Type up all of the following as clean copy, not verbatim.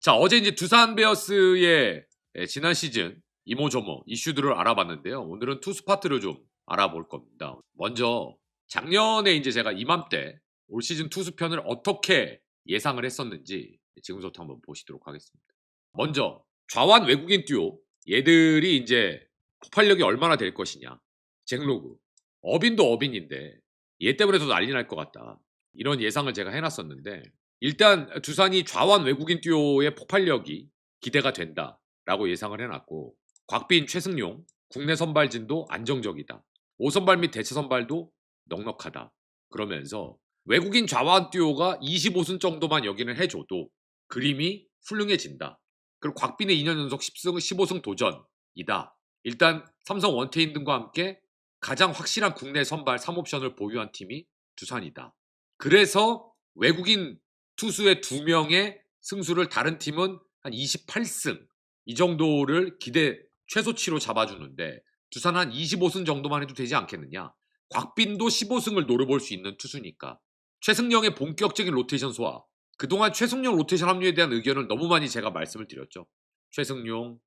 자, 어제 이제 두산 베어스의 지난 시즌 이모저모 이슈들을 알아봤는데요. 오늘은 투수 파트를 좀 알아볼 겁니다. 먼저 작년에 이제 제가 이맘때 올 시즌 투수 편을 어떻게 예상을 했었는지 지금부터 한번 보시도록 하겠습니다. 먼저 좌완 외국인 듀오 얘들이 이제 폭발력이 얼마나 될 것이냐. 잭로그 어빈도 어빈인데 얘 때문에도 난리 날 것 같다. 이런 예상을 제가 해놨었는데 일단 두산이 좌완 외국인 듀오의 폭발력이 기대가 된다라고 예상을 해놨고 곽빈, 최승용 국내 선발진도 안정적이다. 5선발 및 대체 선발도 넉넉하다. 그러면서 외국인 좌완 듀오가 25승 정도만 여기는 해줘도 그림이 훌륭해진다. 그리고 곽빈의 2년 연속 10승, 15승 도전이다. 일단 삼성 원태인 등과 함께 가장 확실한 국내 선발 3옵션을 보유한 팀이 두산이다. 그래서 외국인 투수의 2명의 승수를 다른 팀은 한 28승 이 정도를 기대 최소치로 잡아주는데 두산 한 25승 정도만 해도 되지 않겠느냐. 곽빈도 15승을 노려볼 수 있는 투수니까. 최승용의 본격적인 로테이션 소화. 그동안 최승용 로테이션 합류에 대한 의견을 너무 많이 제가 말씀을 드렸죠. 최승용,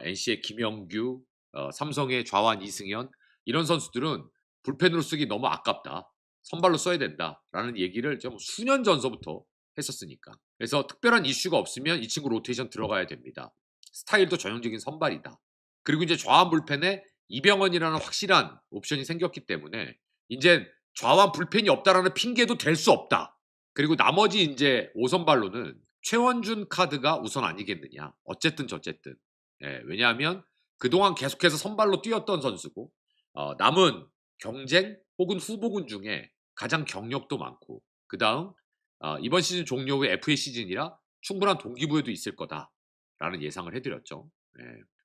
NC의 김영규, 삼성의 좌완 이승현 이런 선수들은 불펜으로 쓰기 너무 아깝다. 선발로 써야 된다라는 얘기를 좀 수년 전서부터 했었으니까. 그래서 특별한 이슈가 없으면 이 친구 로테이션 들어가야 됩니다. 스타일도 전형적인 선발이다. 그리고 이제 좌완 불펜에 이병헌이라는 확실한 옵션이 생겼기 때문에 이제 좌완 불펜이 없다라는 핑계도 될 수 없다. 그리고 나머지 이제 5선발로는 최원준 카드가 우선 아니겠느냐. 어쨌든 저쨌든. 왜냐하면 그동안 계속해서 선발로 뛰었던 선수고 남은 경쟁 혹은 후보군 중에 가장 경력도 많고 그 다음 이번 시즌 종료 후에 FA 시즌이라 충분한 동기부여도 있을 거다라는 예상을 해드렸죠.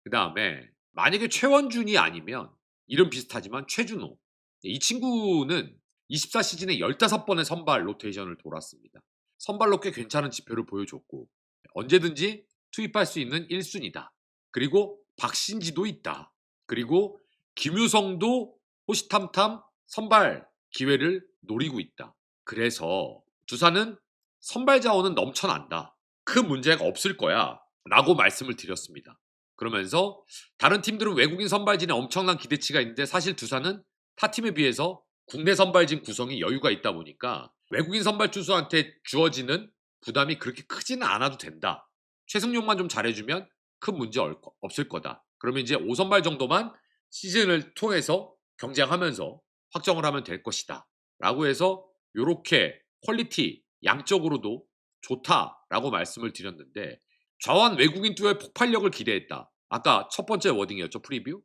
그 다음에 만약에 최원준이 아니면 이름 비슷하지만 최준호 이 친구는 24 시즌에 15번의 선발 로테이션을 돌았습니다. 선발로 꽤 괜찮은 지표를 보여줬고 언제든지 투입할 수 있는 1순위다. 그리고 박신지도 있다. 그리고 김유성도 호시탐탐 선발 기회를 노리고 있다. 그래서 두산은 선발 자원은 넘쳐난다. 큰 문제가 없을 거야 라고 말씀을 드렸습니다. 그러면서 다른 팀들은 외국인 선발진에 엄청난 기대치가 있는데 사실 두산은 타 팀에 비해서 국내 선발진 구성이 여유가 있다 보니까 외국인 선발 투수한테 주어지는 부담이 그렇게 크지는 않아도 된다. 최승용만 좀 잘해주면 큰 문제 없을 거다. 그러면 이제 5선발 정도만 시즌을 통해서 경쟁하면서 확정을 하면 될 것이다. 라고 해서 이렇게 퀄리티 양적으로도 좋다라고 말씀을 드렸는데 좌완 외국인 듀오의 폭발력을 기대했다. 아까 첫 번째 워딩이었죠. 프리뷰.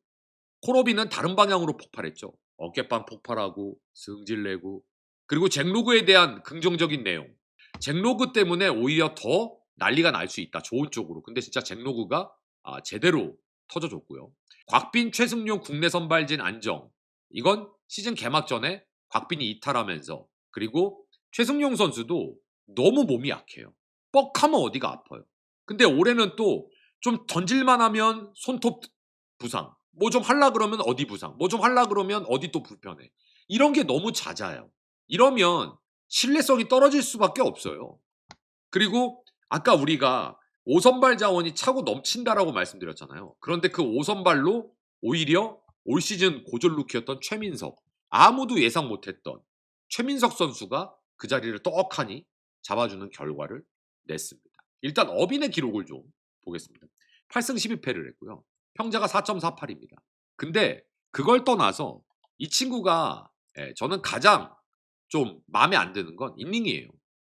코로비는 다른 방향으로 폭발했죠. 어깨빵 폭발하고 승질내고 그리고 잭로그에 대한 긍정적인 내용. 잭로그 때문에 오히려 더 난리가 날 수 있다. 좋은 쪽으로. 근데 진짜 잭로그가 제대로 터져줬고요. 곽빈, 최승용 국내 선발진 안정. 이건 시즌 개막 전에 곽빈이 이탈하면서 그리고 최승용 선수도 너무 몸이 약해요. 뻑하면 어디가 아파요. 근데 올해는 또 좀 던질만 하면 손톱 부상. 뭐 좀 할라 그러면 어디 부상. 뭐 좀 할라 그러면 어디 또 불편해. 이런 게 너무 잦아요. 이러면 신뢰성이 떨어질 수밖에 없어요. 그리고 아까 우리가 5선발 자원이 차고 넘친다라고 말씀드렸잖아요. 그런데 그 5선발로 오히려 올 시즌 고졸 루키였던 최민석, 아무도 예상 못했던 최민석 선수가 그 자리를 떡하니 잡아주는 결과를 냈습니다. 일단 어빈의 기록을 좀 보겠습니다. 8승 12패를 했고요. 평자가 4.48입니다. 근데 그걸 떠나서 이 친구가 저는 가장 좀 마음에 안 드는 건 이닝이에요.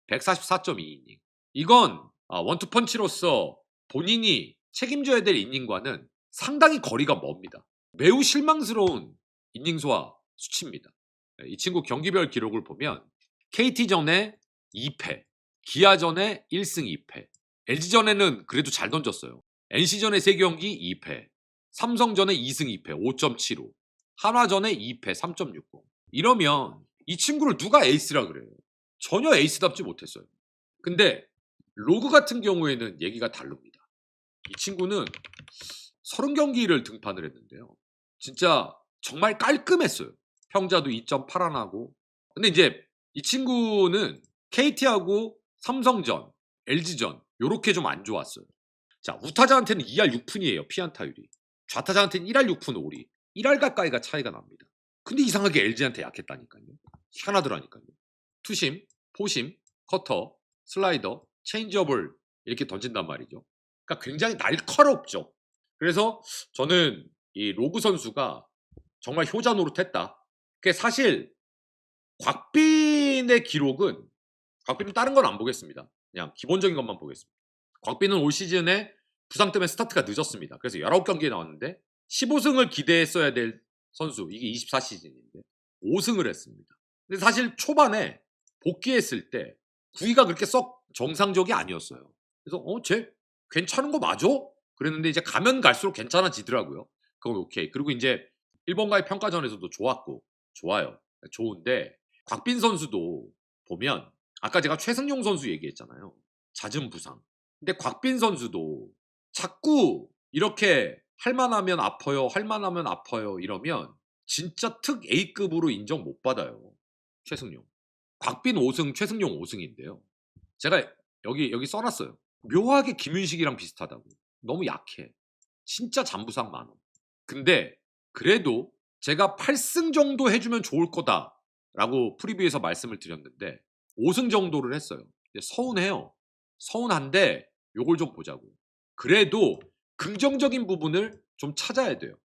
144.2이닝. 이건 원투펀치로서 본인이 책임져야 될 이닝과는 상당히 거리가 멉니다. 매우 실망스러운 이닝 소화 수치입니다. 이 친구 경기별 기록을 보면 KT전에 2패, 기아전에 1승 2패, LG전에는 그래도 잘 던졌어요. NC전에 3경기 2패, 삼성전에 2승 2패 5.75, 한화전에 2패 3.60. 이러면 이 친구를 누가 에이스라 그래요? 전혀 에이스답지 못했어요. 근데 로그 같은 경우에는 얘기가 다릅니다. 이 친구는 30경기를 등판을 했는데요. 진짜 정말 깔끔했어요. 평자도 2.81하고. 근데 이제 이 친구는 KT하고 삼성전, LG전 요렇게 좀 안 좋았어요. 자, 우타자한테는 2할 6푼이에요. 피안타율이. 좌타자한테는 1할 6푼 5리. 1할 가까이가 차이가 납니다. 근데 이상하게 LG한테 약했다니까요. 희한하더라니까요. 투심, 포심, 커터, 슬라이더, 체인지업을 이렇게 던진단 말이죠. 그러니까 굉장히 날카롭죠. 그래서 저는 이 로그 선수가 정말 효자 노릇했다. 그게 사실 곽빈의 기록은 곽빈은 다른 건 안 보겠습니다. 그냥 기본적인 것만 보겠습니다. 곽빈은 올 시즌에 부상 때문에 스타트가 늦었습니다. 그래서 19경기에 나왔는데 15승을 기대했어야 될 선수, 이게 24시즌인데 5승을 했습니다. 근데 사실 초반에 복귀했을 때 구위가 그렇게 썩 정상적이 아니었어요. 그래서 쟤 괜찮은 거 맞아? 그랬는데 이제 가면 갈수록 괜찮아지더라고요. 그건 오케이. 그리고 이제 일본과의 평가전에서도 좋았고 좋아요. 좋은데 곽빈 선수도 보면 아까 제가 최승용 선수 얘기했잖아요. 잦은 부상. 근데 곽빈 선수도 자꾸 이렇게 할만하면 아파요, 할만하면 아파요 이러면 진짜 특 A급으로 인정 못 받아요. 최승용. 곽빈 5승, 최승용 5승인데요. 제가 여기 써놨어요. 묘하게 김윤식이랑 비슷하다고. 너무 약해. 진짜 잔부상 많어. 근데 그래도 제가 8승 정도 해주면 좋을 거다라고 프리뷰에서 말씀을 드렸는데 5승 정도를 했어요. 서운해요. 서운한데 요걸 좀 보자고. 그래도 긍정적인 부분을 좀 찾아야 돼요.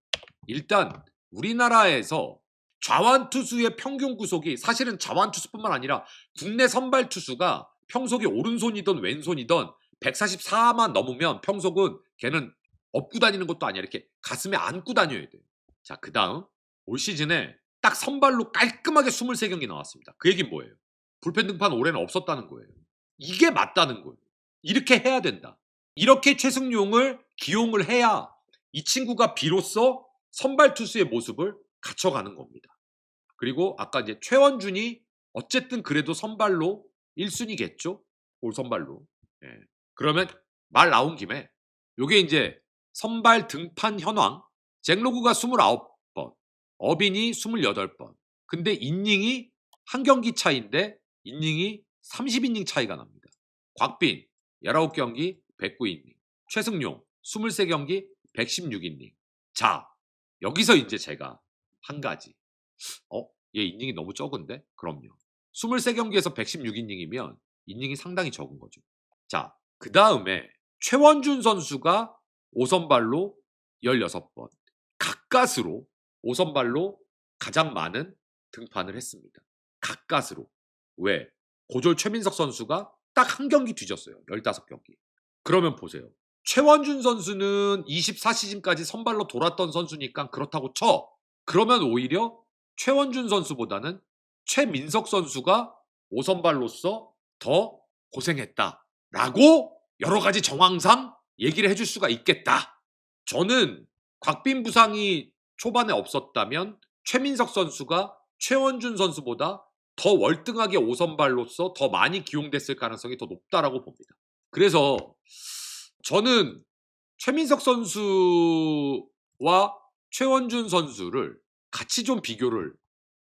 일단 우리나라에서 좌완 투수의 평균 구속이 사실은 좌완 투수뿐만 아니라 국내 선발 투수가 평속이 오른손이든 왼손이든 144만 넘으면 평속은 걔는 업고 다니는 것도 아니야. 이렇게 가슴에 안고 다녀야 돼요. 자, 그 다음 올 시즌에 딱 선발로 깔끔하게 23경기 나왔습니다. 그 얘기는 뭐예요? 불펜 등판 올해는 없었다는 거예요. 이게 맞다는 거예요. 이렇게 해야 된다. 이렇게 최승용을 기용을 해야 이 친구가 비로소 선발 투수의 모습을 갖춰가는 겁니다. 그리고 아까 이제 최원준이 어쨌든 그래도 선발로 1순위겠죠? 올 선발로. 예. 그러면 말 나온 김에 요게 이제 선발 등판 현황. 잭로그가 29번, 어빈이 28번. 근데 인닝이 한 경기 차이인데 인닝이 30이닝 차이가 납니다. 곽빈 19경기 109이닝, 최승용 23경기 116이닝. 자, 여기서 이제 제가 한 가지. 얘 이닝이 너무 적은데? 그럼요. 23경기에서 116이닝이면 이닝이 상당히 적은 거죠. 자, 그 다음에 최원준 선수가 5선발로 16번. 가까스로 5선발로 가장 많은 등판을 했습니다. 가까스로. 왜? 고졸 최민석 선수가 딱 한 경기 뒤졌어요. 15경기. 그러면 보세요. 최원준 선수는 24시즌까지 선발로 돌았던 선수니까 그렇다고 쳐. 그러면 오히려 최원준 선수보다는 최민석 선수가 5선발로서 더 고생했다라고 여러 가지 정황상 얘기를 해줄 수가 있겠다. 저는 곽빈 부상이 초반에 없었다면 최민석 선수가 최원준 선수보다 더 월등하게 5선발로서 더 많이 기용됐을 가능성이 더 높다라고 봅니다. 그래서 저는 최민석 선수와 최원준 선수를 같이 좀 비교를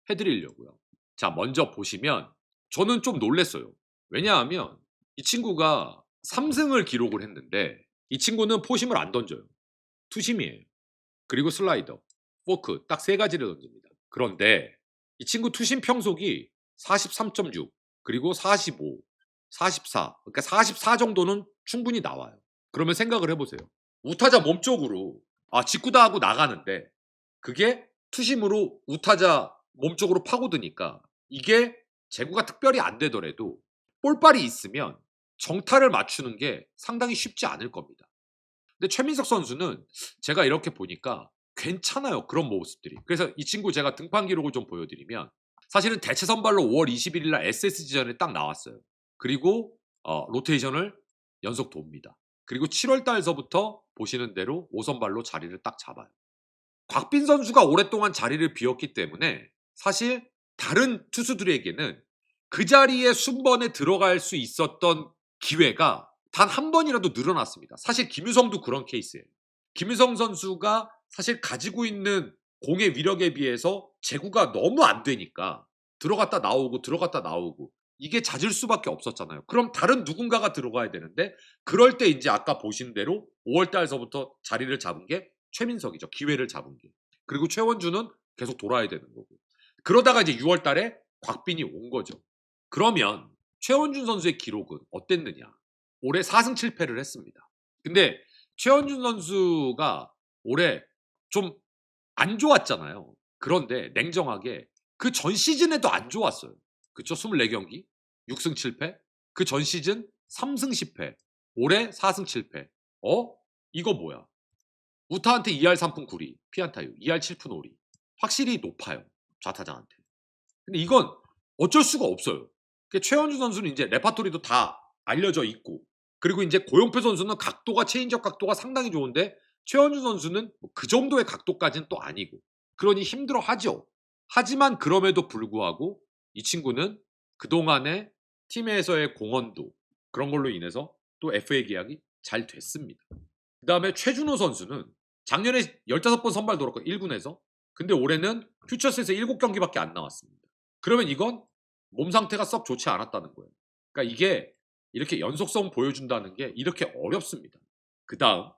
해드리려고요. 자, 먼저 보시면 저는 좀 놀랬어요. 왜냐하면 이 친구가 3승을 기록을 했는데 이 친구는 포심을 안 던져요. 투심이에요. 그리고 슬라이더, 포크 딱 세 가지를 던집니다. 그런데 이 친구 투심 평속이 43.6 그리고 45, 44 그러니까 44 정도는 충분히 나와요. 그러면 생각을 해보세요. 우타자 몸쪽으로 직구다 하고 나가는데 그게 투심으로 우타자 몸쪽으로 파고드니까 이게 제구가 특별히 안 되더라도 볼발이 있으면 정타를 맞추는 게 상당히 쉽지 않을 겁니다. 근데 최민석 선수는 제가 이렇게 보니까 괜찮아요. 그런 모습들이. 그래서 이 친구 제가 등판 기록을 좀 보여드리면 사실은 대체 선발로 5월 21일 날 SSG전에 딱 나왔어요. 그리고 로테이션을 연속 돕니다. 그리고 7월 달서부터 보시는 대로 5선발로 자리를 딱 잡아요. 곽빈 선수가 오랫동안 자리를 비웠기 때문에 사실 다른 투수들에게는 그 자리에 순번에 들어갈 수 있었던 기회가 단 한 번이라도 늘어났습니다. 사실 김유성도 그런 케이스예요. 김유성 선수가 사실 가지고 있는 공의 위력에 비해서 제구가 너무 안 되니까 들어갔다 나오고 들어갔다 나오고 이게 잦을 수밖에 없었잖아요. 그럼 다른 누군가가 들어가야 되는데 그럴 때 이제 아까 보신 대로 5월 달서부터 자리를 잡은 게 최민석이죠. 기회를 잡은 게. 그리고 최원주는 계속 돌아야 되는 거고. 그러다가 이제 6월 달에 곽빈이 온 거죠. 그러면 최원준 선수의 기록은 어땠느냐? 올해 4승 7패를 했습니다. 근데 최원준 선수가 올해 좀 안 좋았잖아요. 그런데 냉정하게 그 전 시즌에도 안 좋았어요. 그쵸? 24경기 6승 7패. 그 전 시즌 3승 10패. 올해 4승 7패. 이거 뭐야? 우타한테 2할 3푼 9리 피안타유, 2할 7푼 5리. 확실히 높아요. 좌타자한테. 근데 이건 어쩔 수가 없어요. 최원준 선수는 이제 레파토리도 다 알려져 있고, 그리고 이제 고영표 선수는 각도가 체인지업 각도가 상당히 좋은데 최원준 선수는 그 정도의 각도까지는 또 아니고, 그러니 힘들어하죠. 하지만 그럼에도 불구하고 이 친구는 그동안의 팀에서의 공헌도 그런 걸로 인해서 또 FA 계약이 잘 됐습니다. 그 다음에 최준호 선수는 작년에 15번 선발 돌았고 1군에서, 근데 올해는 퓨처스에서 7경기밖에 안 나왔습니다. 그러면 이건 몸 상태가 썩 좋지 않았다는 거예요. 그러니까 이게 이렇게 연속성 보여준다는 게 이렇게 어렵습니다. 그 다음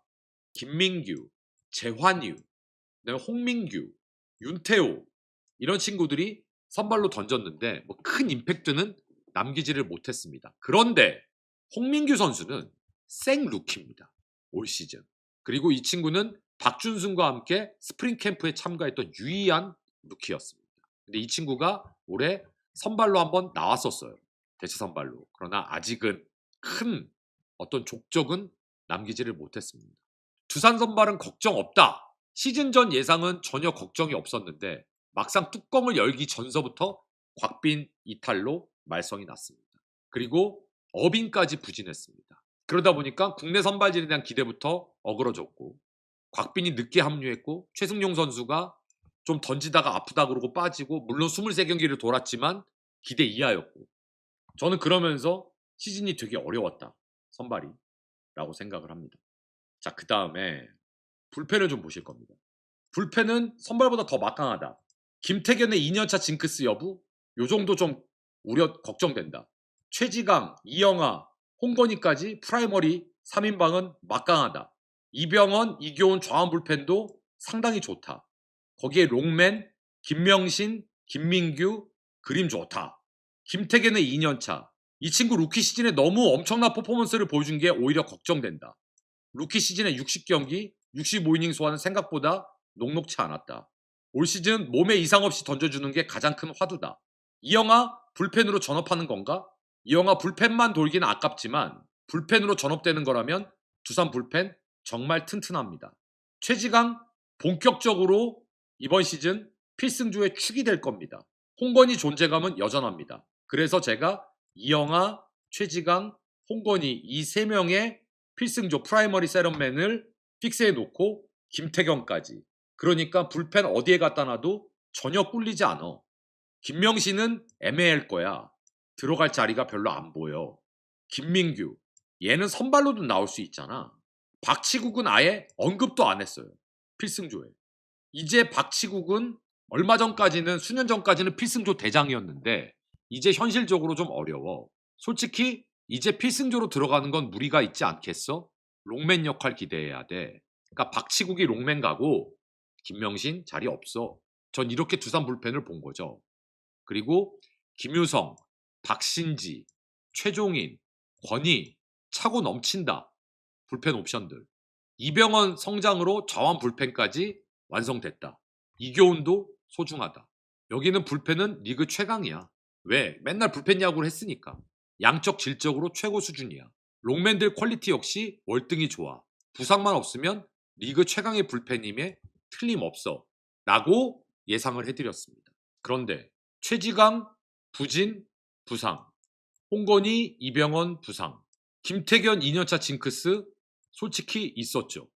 김민규, 재환유, 그다음에 홍민규, 윤태호 이런 친구들이 선발로 던졌는데 뭐 큰 임팩트는 남기지를 못했습니다. 그런데 홍민규 선수는 생 루키입니다. 올 시즌. 그리고 이 친구는 박준순과 함께 스프링 캠프에 참가했던 유의한 루키였습니다. 근데 이 친구가 올해 선발로 한번 나왔었어요. 대체 선발로. 그러나 아직은 큰 어떤 족적은 남기지를 못했습니다. 두산 선발은 걱정 없다. 시즌 전 예상은 전혀 걱정이 없었는데 막상 뚜껑을 열기 전서부터 곽빈 이탈로 말썽이 났습니다. 그리고 어빈까지 부진했습니다. 그러다 보니까 국내 선발진에 대한 기대부터 어그러졌고, 곽빈이 늦게 합류했고, 최승용 선수가 좀 던지다가 아프다 그러고 빠지고, 물론 23경기를 돌았지만 기대 이하였고, 저는 그러면서 시즌이 되게 어려웠다, 선발이 라고 생각을 합니다. 자, 그 다음에 불펜을 좀 보실 겁니다. 불펜은 선발보다 더 막강하다. 김태견의 2년차 징크스 여부? 요 정도 좀 걱정된다. 최지강, 이영하, 홍건희까지 프라이머리 3인방은 막강하다. 이병헌, 이교훈 좌완 불펜도 상당히 좋다. 거기에 롱맨, 김명신, 김민규 그림 좋다. 김태견의 2년차. 이 친구 루키 시즌에 너무 엄청난 퍼포먼스를 보여준 게 오히려 걱정된다. 루키 시즌에 60경기, 65이닝 소화는 생각보다 녹록치 않았다. 올 시즌 몸에 이상 없이 던져주는 게 가장 큰 화두다. 이영하 불펜으로 전업하는 건가? 이영하 불펜만 돌기는 아깝지만 불펜으로 전업되는 거라면 두산 불펜 정말 튼튼합니다. 최지강 본격적으로 이번 시즌 필승조의 축이 될 겁니다. 홍건희 존재감은 여전합니다. 그래서 제가 이영하, 최지강, 홍건희 이 3명의 필승조 프라이머리 세럼맨을 픽스해 놓고 김태경까지. 그러니까 불펜 어디에 갖다 놔도 전혀 꿀리지 않아. 김명신은 애매할 거야. 들어갈 자리가 별로 안 보여. 김민규 얘는 선발로도 나올 수 있잖아. 박치국은 아예 언급도 안 했어요. 필승조에. 이제 박치국은 얼마 전까지는 수년 전까지는 필승조 대장이었는데 이제 현실적으로 좀 어려워. 솔직히 이제 필승조로 들어가는 건 무리가 있지 않겠어? 롱맨 역할 기대해야 돼. 그러니까 박치국이 롱맨 가고 김명신 자리 없어. 전 이렇게 두산 불펜을 본 거죠. 그리고 김유성, 박신지, 최종인, 권희 차고 넘친다. 불펜 옵션들. 이병헌 성장으로 좌완 불펜까지 완성됐다. 이교훈도 소중하다. 여기는 불펜은 리그 최강이야. 왜? 맨날 불펜 야구를 했으니까. 양적 질적으로 최고 수준이야. 롱맨들 퀄리티 역시 월등히 좋아. 부상만 없으면 리그 최강의 불펜임에 틀림없어 라고 예상을 해드렸습니다. 그런데 최지강 부진 부상, 홍건희 이병헌 부상, 김태견 2년차 징크스 솔직히 있었죠.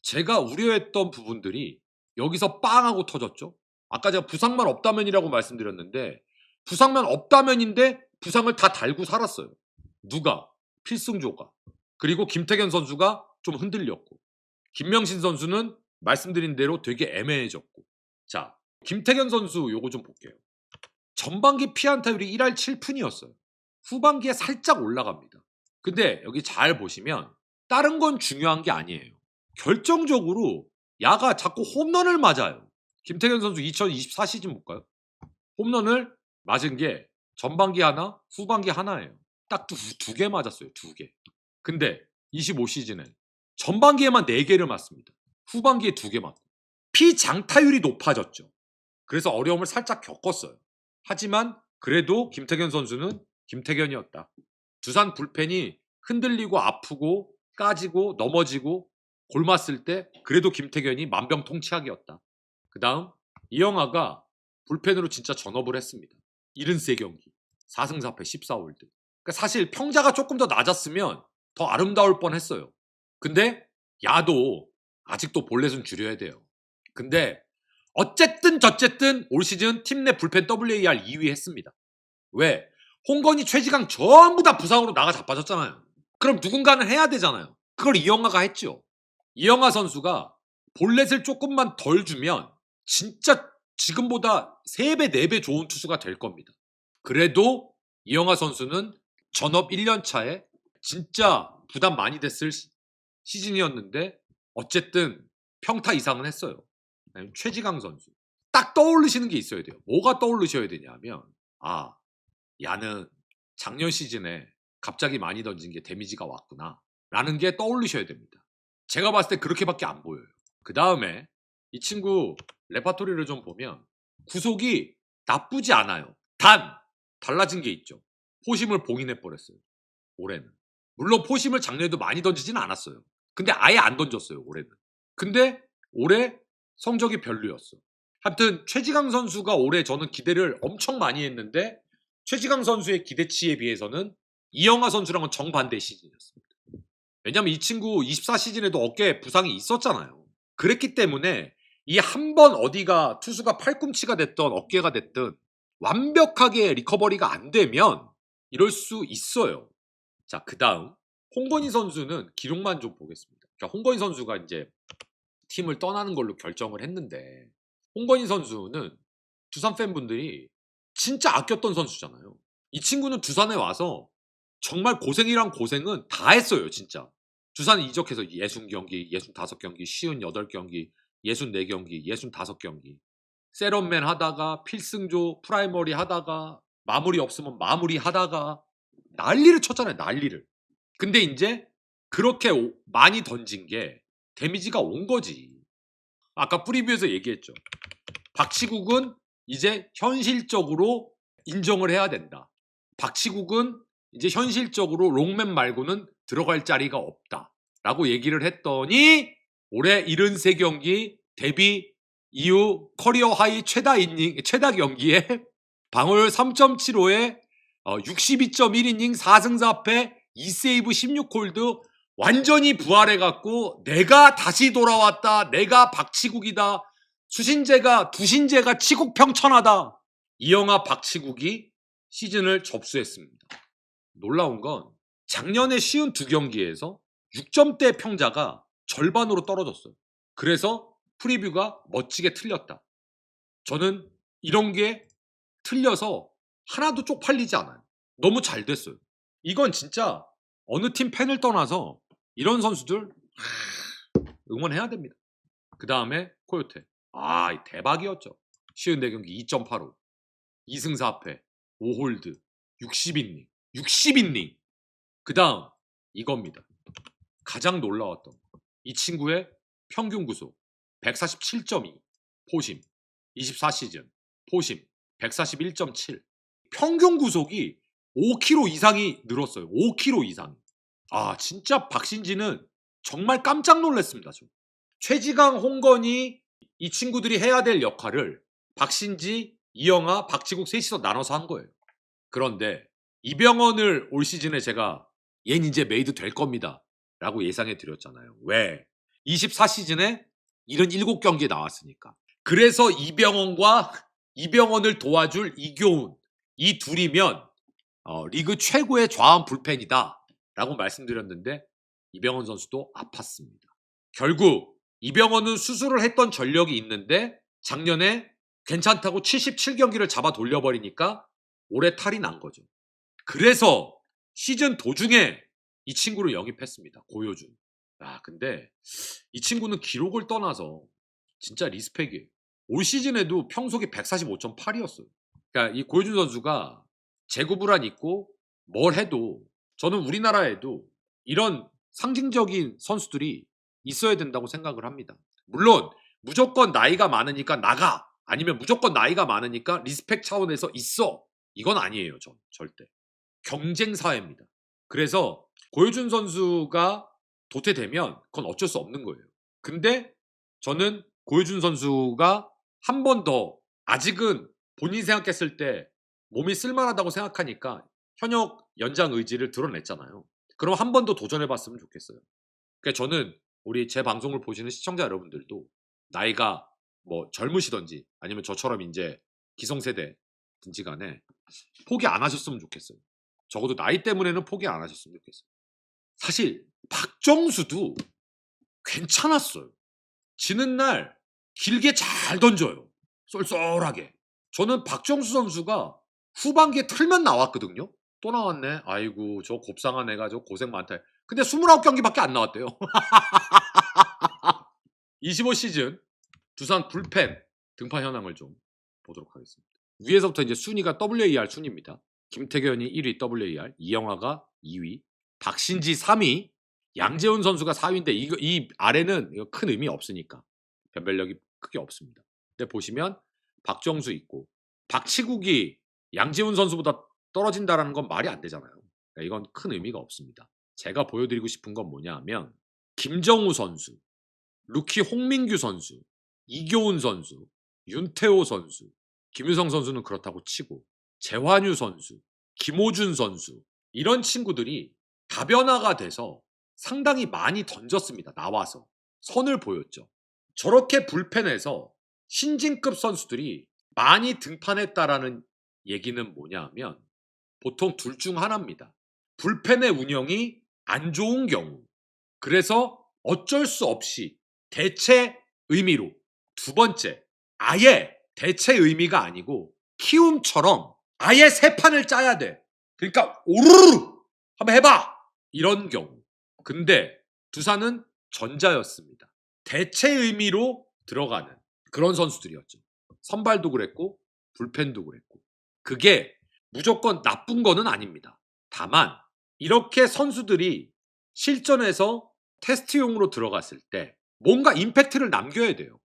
제가 우려했던 부분들이 여기서 빵 하고 터졌죠. 아까 제가 부상만 없다면이라고 말씀드렸는데 부상만 없다면인데 부상을 다 달고 살았어요. 누가? 필승조가. 그리고 김태견 선수가 좀 흔들렸고, 김명신 선수는 말씀드린 대로 되게 애매해졌고. 자, 김태견 선수 요거 좀 볼게요. 전반기 피안타율이 1할 7푼이었어요. 후반기에 살짝 올라갑니다. 근데 여기 잘 보시면 다른 건 중요한 게 아니에요. 결정적으로 야가 자꾸 홈런을 맞아요. 김태균 선수 2024 시즌 볼까요? 홈런을 맞은 게 전반기 하나, 후반기 하나예요. 딱 두 개 맞았어요. 2개. 근데 25 시즌에 전반기에만 4개를 맞습니다. 후반기에 2개 맞고. 피장타율이 높아졌죠. 그래서 어려움을 살짝 겪었어요. 하지만 그래도 김태균 선수는 김태균이었다. 두산 불펜이 흔들리고 아프고 까지고 넘어지고 골맞을 때 그래도 김태균이 만병통치약이었다. 그 다음 이영하가 불펜으로 진짜 전업을 했습니다. 73경기 4승 4패 14홀드. 그러니까 사실 평자가 조금 더 낮았으면 더 아름다울 뻔했어요. 근데 야도 아직도 볼넷은 줄여야 돼요. 근데 어쨌든 저쨌든 올 시즌 팀 내 불펜 WAR 2위 했습니다. 왜? 홍건희, 최지강 전부 다 부상으로 나가 자빠졌잖아요. 그럼 누군가는 해야 되잖아요. 그걸 이영하가 했죠. 이영하 선수가 볼넷을 조금만 덜 주면 진짜 지금보다 3배, 4배 좋은 투수가 될 겁니다. 그래도 이영하 선수는 전업 1년 차에 진짜 부담 많이 됐을 시즌이었는데 어쨌든 평타 이상은 했어요. 최지강 선수. 딱 떠오르시는 게 있어야 돼요. 뭐가 떠오르셔야 되냐면 야는 작년 시즌에 갑자기 많이 던진 게 데미지가 왔구나 라는 게 떠오르셔야 됩니다. 제가 봤을 때 그렇게밖에 안 보여요. 그 다음에 이 친구 레파토리를 좀 보면 구속이 나쁘지 않아요. 단 달라진 게 있죠. 포심을 봉인해버렸어요. 올해는. 물론 포심을 작년에도 많이 던지진 않았어요. 근데 아예 안 던졌어요. 올해는. 근데 올해 성적이 별로였어. 하여튼 최지강 선수가 올해 저는 기대를 엄청 많이 했는데 최지강 선수의 기대치에 비해서는 이영하 선수랑은 정반대 시즌이었습니다. 왜냐면 이 친구 24 시즌에도 어깨에 부상이 있었잖아요. 그랬기 때문에 이 한 번 어디가 투수가 팔꿈치가 됐든 어깨가 됐든 완벽하게 리커버리가 안 되면 이럴 수 있어요. 자, 그 다음 홍건희 선수는 기록만 좀 보겠습니다. 그러니까 홍건희 선수가 이제 팀을 떠나는 걸로 결정을 했는데 홍건희 선수는 두산 팬분들이 진짜 아꼈던 선수잖아요. 이 친구는 두산에 와서 정말 고생이란 고생은 다 했어요. 진짜. 두산 이적해서 60경기, 65경기, 58경기, 64경기, 65경기 세런맨 하다가 필승조 프라이머리 하다가 마무리 없으면 마무리 하다가 난리를 쳤잖아요. 난리를. 근데 이제 그렇게 많이 던진 게 데미지가 온 거지. 아까 프리뷰에서 얘기했죠. 박치국은 이제 현실적으로 인정을 해야 된다. 박치국은 이제 현실적으로 롱맨 말고는 들어갈 자리가 없다. 라고 얘기를 했더니 올해 73경기 데뷔 이후 커리어 하이 최다 경기에 방어율 3.75에 62.1이닝 4승 4패 2세이브 16홀드 완전히 부활해갖고 내가 다시 돌아왔다. 내가 박치국이다. 두신재가 치국 평천하다. 이영하 박치국이 시즌을 접수했습니다. 놀라운 건 작년에 쉬운 2경기에서 6점대 평자가 절반으로 떨어졌어요. 그래서 프리뷰가 멋지게 틀렸다. 저는 이런 게 틀려서 하나도 쪽팔리지 않아요. 너무 잘 됐어요. 이건 진짜 어느 팀 팬을 떠나서 이런 선수들 응원해야 됩니다. 그 다음에 코요테. 대박이었죠. 쉬운 4경기 2.85 2승 4패 5홀드 60이닝 그 다음 이겁니다. 가장 놀라웠던 이 친구의 평균 구속 147.2 포심 24시즌 포심 141.7 평균 구속이 5km 이상이 늘었어요. 5km 이상. 진짜 박신지는 정말 깜짝 놀랐습니다. 최지강, 홍건희 이 친구들이 해야 될 역할을 박신지, 이영하, 박치국 셋이서 나눠서 한 거예요. 그런데 이병헌을 올 시즌에 제가 얘는 이제 메이드 될 겁니다 라고 예상해 드렸잖아요. 왜? 24 시즌에 77경기에 나왔으니까. 그래서 이병헌을 도와줄 이교훈 이 둘이면 리그 최고의 좌완 불펜이다 라고 말씀드렸는데 이병헌 선수도 아팠습니다. 결국 이병헌은 수술을 했던 전력이 있는데 작년에 괜찮다고 77경기를 잡아 돌려버리니까 올해 탈이 난 거죠. 그래서 시즌 도중에 이 친구를 영입했습니다. 고효준. 근데 이 친구는 기록을 떠나서 진짜 리스펙이에요. 올 시즌에도 평속이 145.8이었어요. 그러니까 이 고효준 선수가 제구불안 있고 뭘 해도 저는 우리나라에도 이런 상징적인 선수들이 있어야 된다고 생각을 합니다. 물론 무조건 나이가 많으니까 나가, 아니면 무조건 나이가 많으니까 리스펙 차원에서 있어, 이건 아니에요. 전 절대. 경쟁 사회입니다. 그래서 고효준 선수가 도태되면 그건 어쩔 수 없는 거예요. 근데 저는 고효준 선수가 한 번 더, 아직은 본인이 생각했을 때 몸이 쓸만하다고 생각하니까 현역 연장 의지를 드러냈잖아요. 그럼 한 번 더 도전해 봤으면 좋겠어요. 그러니까 저는 우리 제 방송을 보시는 시청자 여러분들도 나이가 뭐 젊으시든지 아니면 저처럼 이제 기성세대든지 간에 포기 안 하셨으면 좋겠어요. 적어도 나이 때문에는 포기 안 하셨으면 좋겠어요. 사실 박정수도 괜찮았어요. 지는 날 길게 잘 던져요. 쏠쏠하게. 저는 박정수 선수가 후반기에 틀면 나왔거든요. 또 나왔네. 아이고 저 곱상한 애가 저 고생 많다. 근데 29경기밖에 안 나왔대요. 25 시즌 두산 불펜 등판 현황을 좀 보도록 하겠습니다. 위에서부터 이제 순위가 WAR 순위입니다. 김태균이 1위 WAR, 이영하가 2위, 박신지 3위, 양재훈 선수가 4위인데 이 아래는 이거 큰 의미 없으니까 변별력이 크게 없습니다. 근데 보시면 박정수 있고 박치국이 양재훈 선수보다 떨어진다라는 건 말이 안 되잖아요. 그러니까 이건 큰 의미가 없습니다. 제가 보여드리고 싶은 건 뭐냐 하면 김정우 선수, 루키 홍민규 선수, 이교훈 선수, 윤태호 선수, 김유성 선수는 그렇다고 치고 재환유 선수, 김호준 선수, 이런 친구들이 다변화가 돼서 상당히 많이 던졌습니다. 나와서 선을 보였죠. 저렇게 불펜에서 신진급 선수들이 많이 등판했다라는 얘기는 뭐냐 하면 보통 둘 중 하나입니다. 불펜의 운영이 안 좋은 경우, 그래서 어쩔 수 없이 대체 의미로, 두 번째, 아예 대체 의미가 아니고 키움처럼 아예 새 판을 짜야 돼. 그러니까 오르르 한번 해봐, 이런 경우. 근데 두산은 전자였습니다. 대체 의미로 들어가는 그런 선수들이었죠. 선발도 그랬고 불펜도 그랬고. 그게 무조건 나쁜 거는 아닙니다. 다만 이렇게 선수들이 실전에서 테스트용으로 들어갔을 때 뭔가 임팩트를 남겨야 돼요.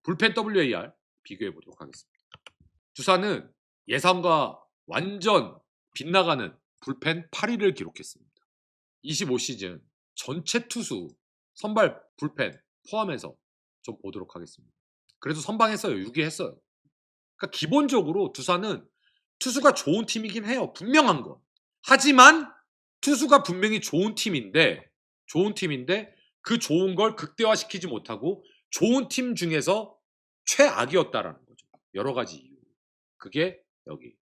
불펜 WAR 비교해 보도록 하겠습니다. 두산은 예상과 완전 빗나가는 불펜 8위를 기록했습니다. 25 시즌 전체 투수 선발 불펜 포함해서 좀 보도록 하겠습니다. 그래도 선방했어요. 6위 했어요. 그러니까 기본적으로 두산은 투수가 좋은 팀이긴 해요. 분명한 건. 하지만 투수가 분명히 좋은 팀인데 그 좋은 걸 극대화시키지 못하고 좋은 팀 중에서 최악이었다라는 거죠. 여러 가지 이유. 그게 여기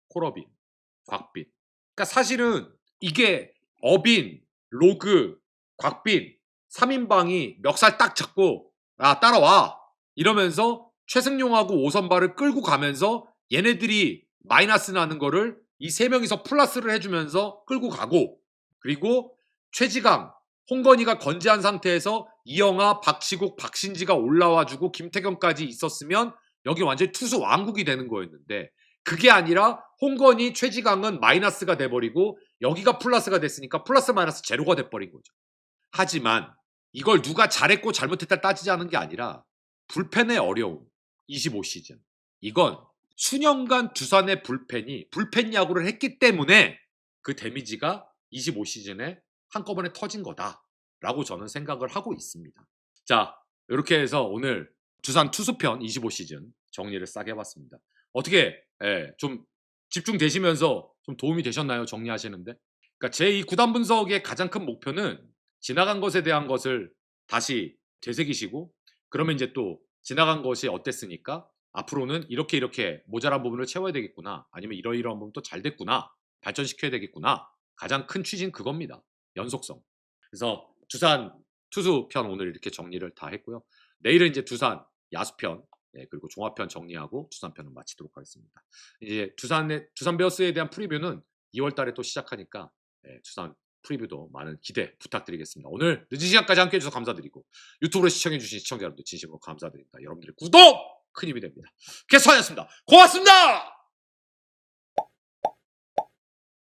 콜어빈, 곽빈. 그러니까 사실은 이게 어빈, 로그, 곽빈 3인방이 멱살 딱 잡고 따라와 이러면서 최승용하고 오선발을 끌고 가면서 얘네들이 마이너스 나는 거를 이 세 명이서 플러스를 해주면서 끌고 가고, 그리고 최지강, 홍건희가 건재한 상태에서 이영하, 박치국, 박신지가 올라와주고 김태경까지 있었으면 여기 완전히 투수 왕국이 되는 거였는데 그게 아니라 홍건희, 최지강은 마이너스가 돼버리고 여기가 플러스가 됐으니까 플러스 마이너스 제로가 돼버린 거죠. 하지만 이걸 누가 잘했고 잘못했다 따지자는 게 아니라 불펜의 어려움, 25 시즌. 이건 수년간 두산의 불펜이 불펜 야구를 했기 때문에 그 데미지가 25 시즌에 한꺼번에 터진 거다라고 저는 생각을 하고 있습니다. 자, 이렇게 해서 오늘 두산 투수편 25 시즌 정리를 싹 해봤습니다. 어떻게 좀 집중되시면서 좀 도움이 되셨나요? 정리하시는데? 그러니까 제 이 구단 분석의 가장 큰 목표는 지나간 것에 대한 것을 다시 되새기시고, 그러면 이제 또 지나간 것이 어땠으니까 앞으로는 이렇게 모자란 부분을 채워야 되겠구나, 아니면 이러이러한 부분 또 잘 됐구나, 발전시켜야 되겠구나. 가장 큰 취지는 그겁니다. 연속성. 그래서 두산 투수편 오늘 이렇게 정리를 다 했고요. 내일은 이제 두산 야수편, 그리고 종합편 정리하고 두산편은 마치도록 하겠습니다. 이제 두산 베어스에 대한 프리뷰는 2월 달에 또 시작하니까 두산 프리뷰도 많은 기대 부탁드리겠습니다. 오늘 늦은 시간까지 함께해 주셔서 감사드리고 유튜브로 시청해 주신 시청자 여러분들 진심으로 감사드립니다. 여러분들의 구독 큰 힘이 됩니다. 캐스터였습니다. 고맙습니다.